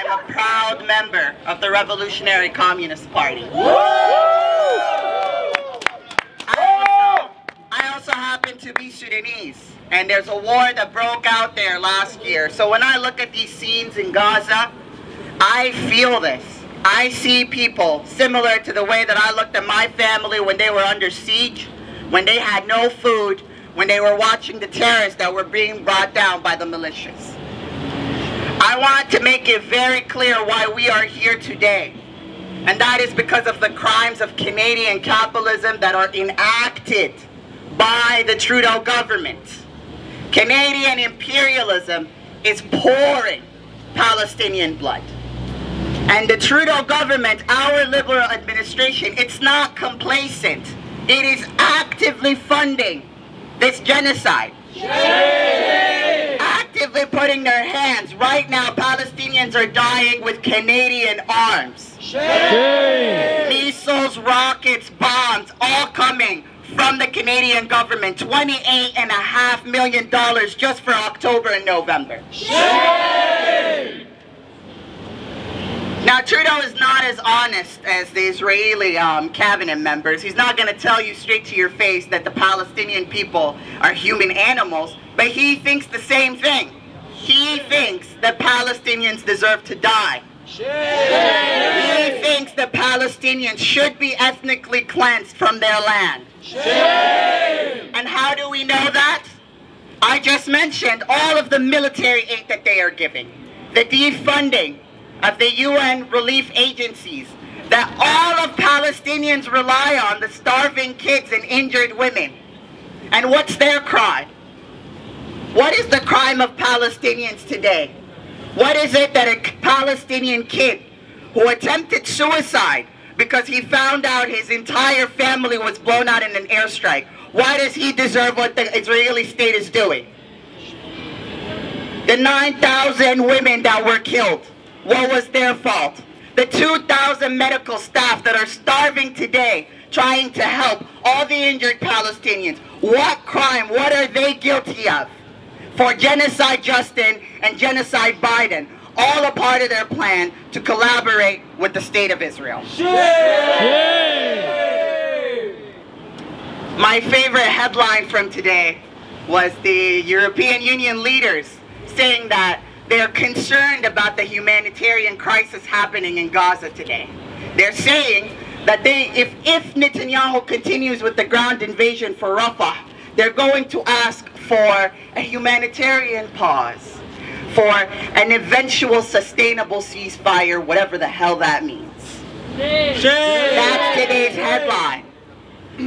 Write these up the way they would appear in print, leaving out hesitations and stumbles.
am a proud member of the Revolutionary Communist Party. I also happen to be Sudanese, and there's a war that broke out there last year. So when I look at these scenes in Gaza, I feel this. I see people similar to the way that I looked at my family when they were under siege, when they had no food, when they were watching the terrorists that were being brought down by the militias. I want to make it very clear why we are here today. And that is because of the crimes of Canadian capitalism that are enacted by the Trudeau government. Canadian imperialism is pouring Palestinian blood. And the Trudeau government, our Liberal administration, it's not complacent. It is actively funding this genocide. Shame! Actively putting their hands. Right now, Palestinians are dying with Canadian arms. Shame! Missiles, rockets, bombs, all coming from the Canadian government. $28.5 million just for October and November. Shame! Now, Trudeau is not as honest as the Israeli cabinet members. He's not going to tell you straight to your face that the Palestinian people are human animals, but he thinks the same thing. He thinks that Palestinians deserve to die. Shame. He thinks that Palestinians should be ethnically cleansed from their land. Shame. And how do we know that? I just mentioned all of the military aid that they are giving, the defunding of the UN relief agencies that all of Palestinians rely on, the starving kids and injured women. And what's their crime? What is the crime of Palestinians today? What is it that a Palestinian kid who attempted suicide because he found out his entire family was blown out in an airstrike, why does he deserve what the Israeli state is doing? The 9,000 women that were killed, what was their fault? The 2,000 medical staff that are starving today trying to help all the injured Palestinians, what crime, what are they guilty of? For Genocide Justin and Genocide Biden, all a part of their plan to collaborate with the State of Israel. My favorite headline from today was the European Union leaders saying that they're concerned about the humanitarian crisis happening in Gaza today. They're saying that if Netanyahu continues with the ground invasion for Rafah, they're going to ask for a humanitarian pause, for an eventual sustainable ceasefire, whatever the hell that means. That's today's headline.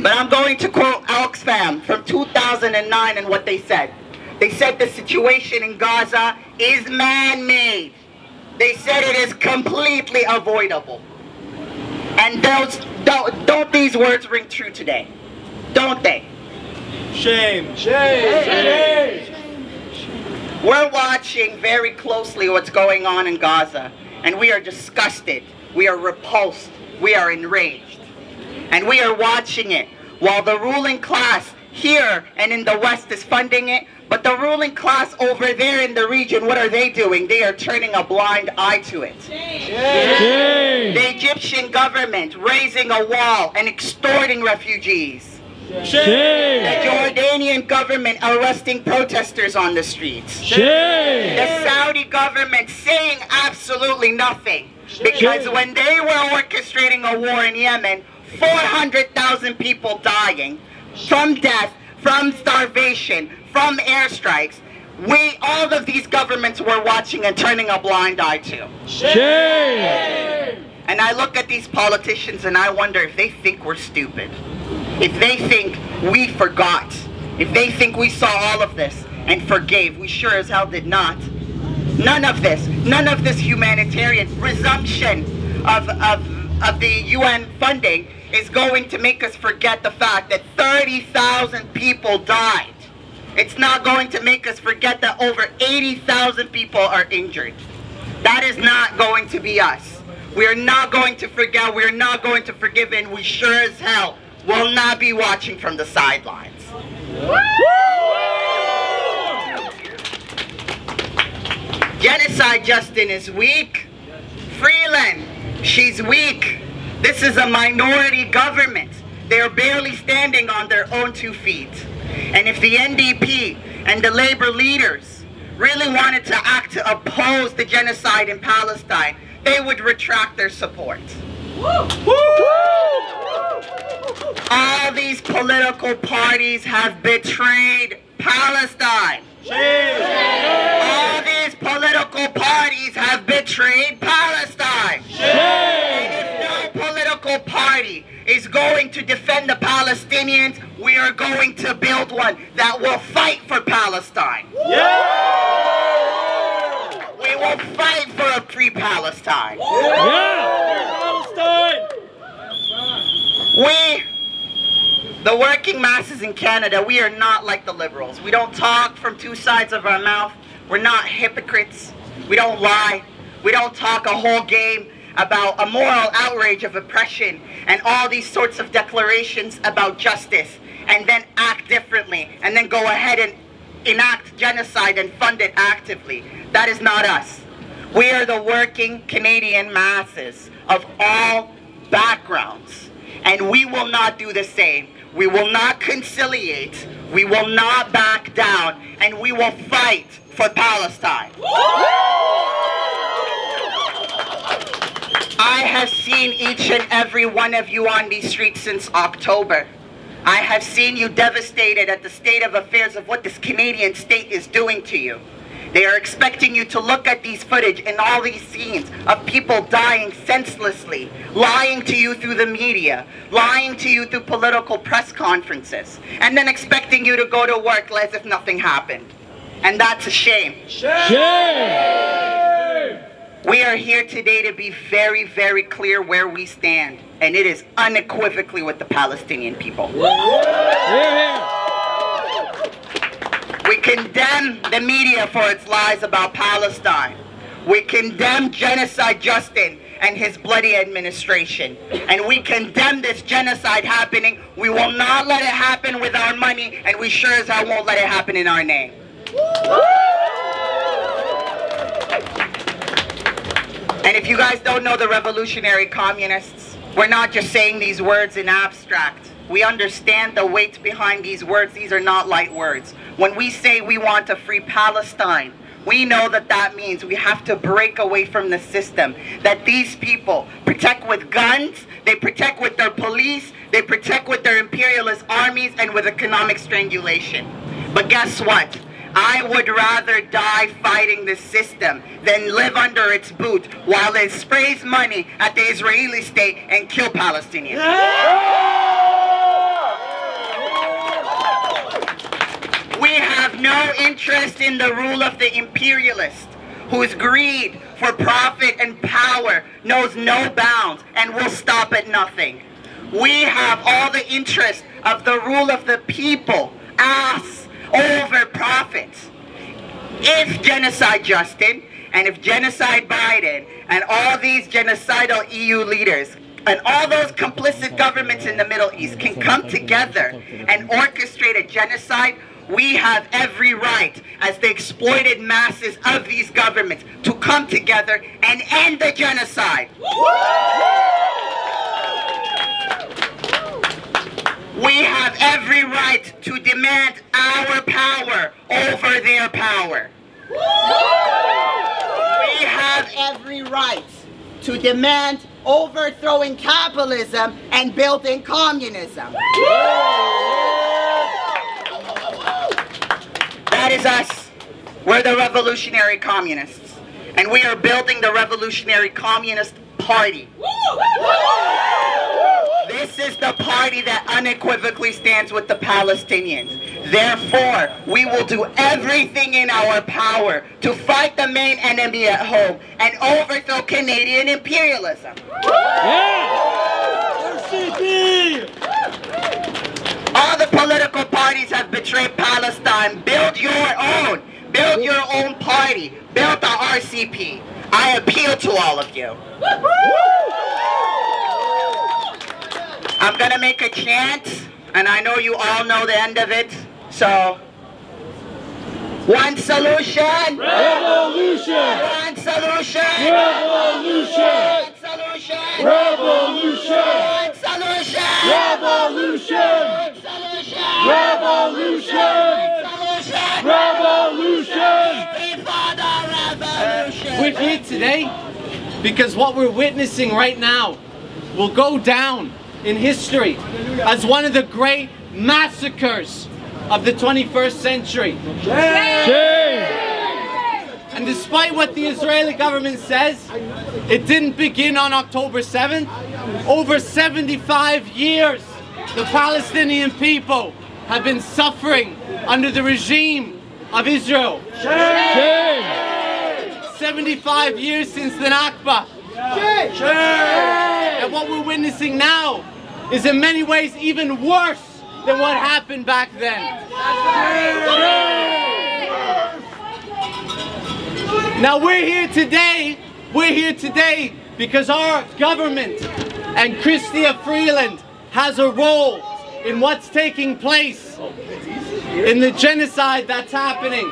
But I'm going to quote Oxfam from 2009 and what they said. They said the situation in Gaza is man-made. They said it is completely avoidable. And don't these words ring true today? Don't they? Shame. Shame. Shame. We're watching very closely what's going on in Gaza, and we are disgusted, we are repulsed, we are enraged. And we are watching it while the ruling class here and in the West is funding it, but the ruling class over there in the region, what are they doing? They are turning a blind eye to it. Shame. The Egyptian government raising a wall and extorting refugees. Shame. The Jordanian government arresting protesters on the streets. Shame. The Saudi government saying absolutely nothing. Because when they were orchestrating a war in Yemen, 400,000 people dying from death, from starvation, from airstrikes, all of these governments were watching and turning a blind eye to. Shame. And I look at these politicians and I wonder if they think we're stupid. If they think we forgot. If they think we saw all of this and forgave. We sure as hell did not. None of this humanitarian resumption of the UN funding is going to make us forget the fact that 30,000 people died. It's not going to make us forget that over 80,000 people are injured. That is not going to be us. We are not going to forget, we are not going to forgive, and we sure as hell will not be watching from the sidelines. Genocide Justin is weak. Freeland, she's weak. This is a minority government. They're barely standing on their own 2 feet. And if the NDP and the labor leaders really wanted to act to oppose the genocide in Palestine, they would retract their support. All these political parties have betrayed Palestine. All these political parties have betrayed Palestine. And if no political party is going to defend the Palestinians, we are going to build one that will fight for Palestine. We will fight for a free Palestine. We, the working masses in Canada, we are not like the liberals. We don't talk from 2 sides of our mouth. We're not hypocrites. We don't lie. We don't talk a whole game about a moral outrage of oppression and all these sorts of declarations about justice and then act differently and then go ahead and enact genocide and fund it actively. That is not us. We are the working Canadian masses of all backgrounds, and we will not do the same. We will not conciliate, we will not back down, and we will fight for Palestine. I have seen each and every one of you on these streets since October. I have seen you devastated at the state of affairs of what this Canadian state is doing to you. They are expecting you to look at these footage and all these scenes of people dying senselessly, lying to you through the media, lying to you through political press conferences, and then expecting you to go to work as if nothing happened. And that's a shame. Shame! We are here today to be very, very clear where we stand, and it is unequivocally with the Palestinian people. We condemn the media for its lies about Palestine. We condemn Genocide Justin and his bloody administration. And we condemn this genocide happening. We will not let it happen with our money, and we sure as hell won't let it happen in our name. And if you guys don't know the revolutionary communists, we're not just saying these words in abstract. We understand the weight behind these words. These are not light words. When we say we want a free Palestine, we know that that means we have to break away from the system that these people protect with guns, they protect with their police, they protect with their imperialist armies, and with economic strangulation. But guess what? I would rather die fighting this system than live under its boot while it sprays money at the Israeli state and kill Palestinians. We have no interest in the rule of the imperialist, whose greed for profit and power knows no bounds and will stop at nothing. We have all the interest of the rule of the people, us, over profit. If Genocide Justin and if Genocide Biden and all these genocidal EU leaders and all those complicit governments in the Middle East can come together and orchestrate a genocide, we have every right as the exploited masses of these governments to come together and end the genocide. We have every right to demand our power over their power. We have every right to demand overthrowing capitalism and building communism. That is us. We're the revolutionary communists. And we are building the revolutionary communist party. This is the party that unequivocally stands with the Palestinians. Therefore, we will do everything in our power to fight the main enemy at home and overthrow Canadian imperialism. All the political parties have betrayed Palestine. Build your own. Build your own party. Build the RCP. I appeal to all of you. I'm gonna make a chant, and I know you all know the end of it, so... One solution! Revolution! One solution! Revolution! We're here today because what we're witnessing right now will go down in history as one of the great massacres of the 21st century. And despite what the Israeli government says, it didn't begin on October 7th. Over 75 years, the Palestinian people have been suffering under the regime of Israel. 75 years since the Nakba. And what we're witnessing now is in many ways even worse than what happened back then. Now we're here today because our government and Chrystia Freeland has a role in what's taking place in the genocide that's happening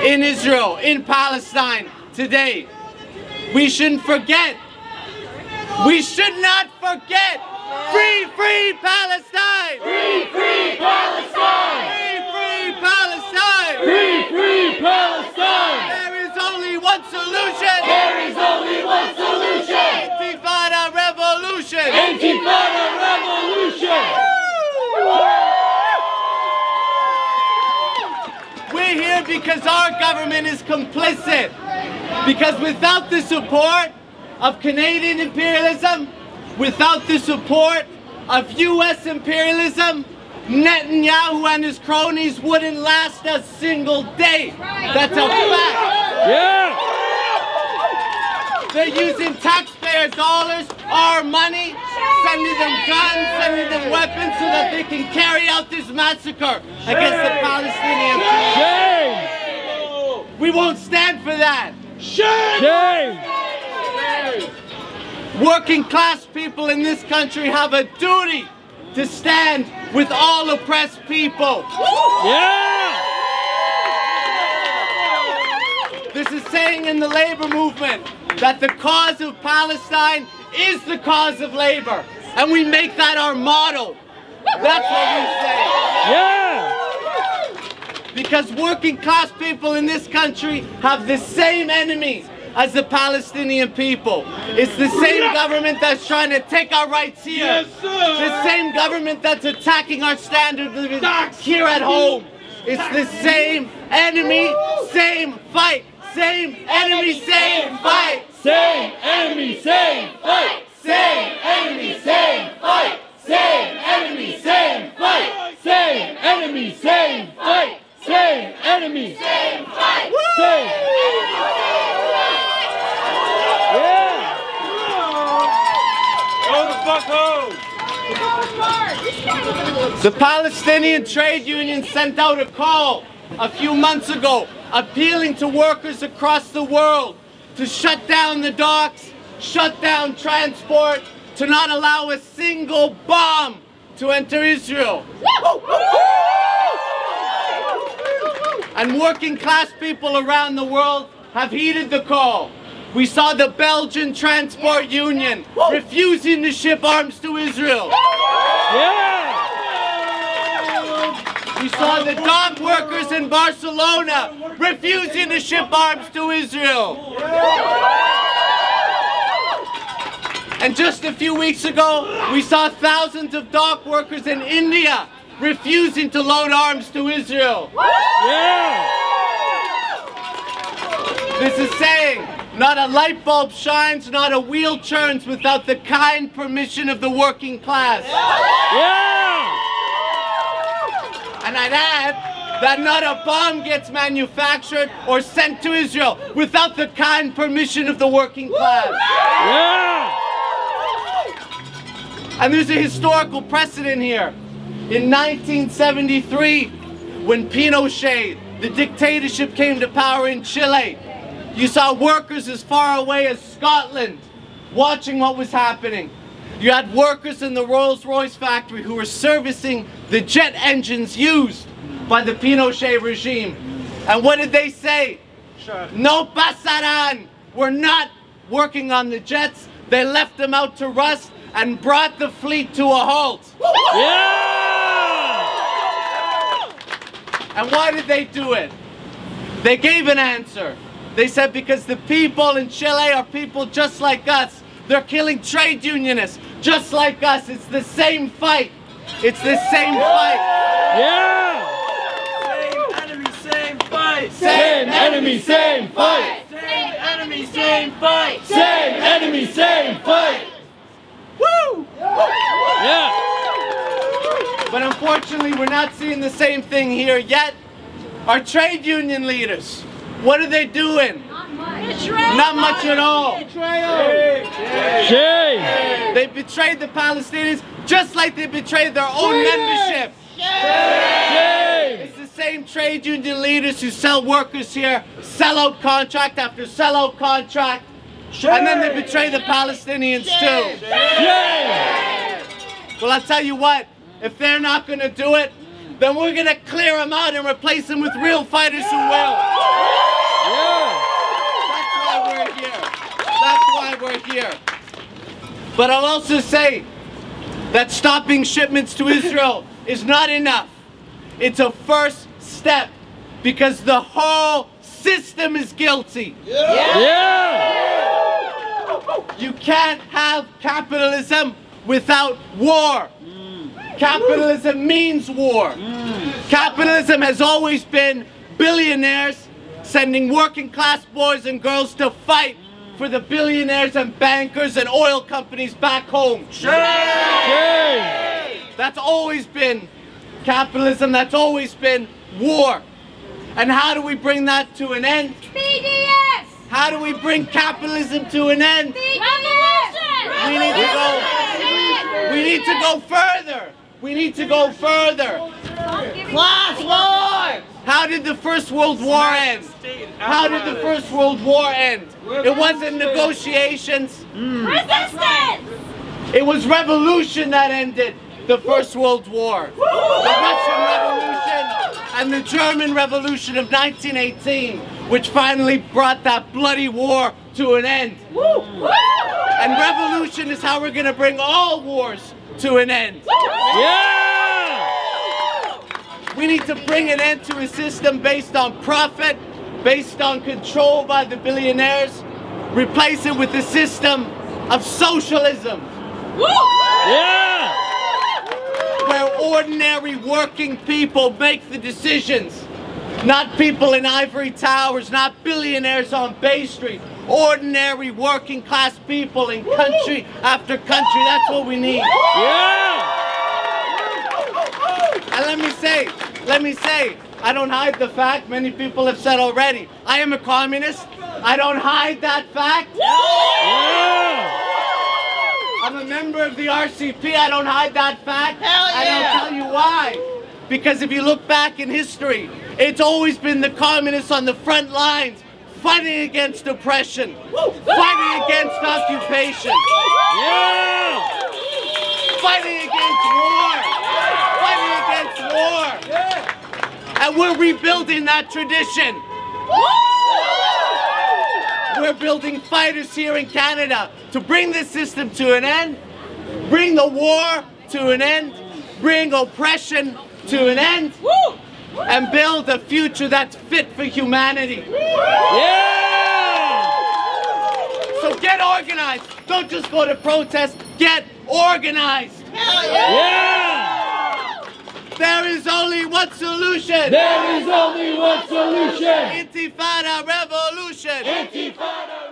in Israel, in Palestine today. We shouldn't forget. We should not forget. Free, free Palestine! Free, free Palestine! Free, free Palestine! Free, free Palestine! There is only one solution! There is only one solution! Intifada revolution! Intifada revolution! We're here because our government is complicit. Because without the support of Canadian imperialism, without the support of US imperialism, Netanyahu and his cronies wouldn't last a single day. That's a fact. Yeah. They're using taxpayer dollars, our money, sending them guns, sending them weapons so that they can carry out this massacre against the Palestinian people. We won't stand for that. Shame! Working class people in this country have a duty to stand with all oppressed people. Yeah! There's a saying in the labor movement that the cause of Palestine is the cause of labor. And we make that our motto. That's what we say. Yeah! Because working class people in this country have the same enemy as the Palestinian people. It's the same government that's trying to take our rights here. Yes, the same government that's attacking our standard of living here at home. It's the same enemy, same fight. Same enemy, same fight. Same enemy, same fight. Same enemy, same fight. Same enemy, same fight. Same enemy, same fight. Same enemy, same fight. Same enemy, same fight. The Palestinian trade union sent out a call a few months ago appealing to workers across the world to shut down the docks, shut down transport, to not allow a single bomb to enter Israel. And working class people around the world have heeded the call. We saw the Belgian Transport Union refusing to ship arms to Israel. Yeah! We saw the dock workers in Barcelona refusing to ship arms to Israel. And just a few weeks ago, we saw thousands of dock workers in India refusing to load arms to Israel. Yeah! This is saying, not a light bulb shines, not a wheel turns without the kind permission of the working class. Yeah! And I'd add that not a bomb gets manufactured or sent to Israel without the kind permission of the working class. Yeah! And there's a historical precedent here. In 1973, when Pinochet, the dictatorship, came to power in Chile, you saw workers as far away as Scotland watching what was happening. You had workers in the Rolls-Royce factory who were servicing the jet engines used by the Pinochet regime. And what did they say? No pasaran. We're not working on the jets. They left them out to rust and brought the fleet to a halt. Yeah! And why did they do it? They gave an answer. They said because the people in Chile are people just like us. They're killing trade unionists just like us. It's the same fight. It's the same fight. Yeah! Same enemy, same fight. Same enemy, same fight. Same enemy, same fight. Same enemy, same fight. Woo! Yeah! But unfortunately, we're not seeing the same thing here yet. Our trade union leaders, what are they doing? Not much at all. Shame! They betrayed the Palestinians just like they betrayed their own membership. Shame! It's the same trade union leaders who sell workers here, sellout contract after sellout contract, and then they betray the Palestinians too. Shame! Well, I'll tell you what, if they're not going to do it, then we're going to clear them out and replace them with real fighters who will. Yeah! That's why we're here. That's why we're here. But I'll also say that stopping shipments to Israel is not enough. It's a first step because the whole system is guilty. Yeah! You can't have capitalism without war. Capitalism means war. Capitalism has always been billionaires sending working class boys and girls to fight for the billionaires and bankers and oil companies back home. Shame! That's always been capitalism, that's always been war. And how do we bring that to an end? BDS! How do we bring capitalism to an end? Revolution! We need to go further. We need to go further. Class war! How did the First World War end? How did the First World War end? It wasn't negotiations. Resistance! It was revolution that ended the First World War. The Russian Revolution and the German Revolution of 1918, which finally brought that bloody war to an end. And revolution is how we're going to bring all wars to an end. Yeah! We need to bring an end to a system based on profit, based on control by the billionaires, replace it with a system of socialism. Yeah! Where ordinary working people make the decisions. Not people in ivory towers, not billionaires on Bay Street. Ordinary working class people in country after country. That's what we need. Yeah! And let me say, I don't hide the fact, many people have said already, I am a communist. I don't hide that fact. Yeah! I'm a member of the RCP. I don't hide that fact. And I'll tell you why. Because if you look back in history, it's always been the communists on the front lines fighting against oppression, fighting against occupation, Yeah! fighting against war, and we're rebuilding that tradition. We're building fighters here in Canada to bring this system to an end, bring the war to an end, bring oppression to an end, and build a future that's fit for humanity. Yeah! So get organized. Don't just go to protest, get organized. Yeah! There is only one solution. There is only one solution. Intifada revolution. Intifada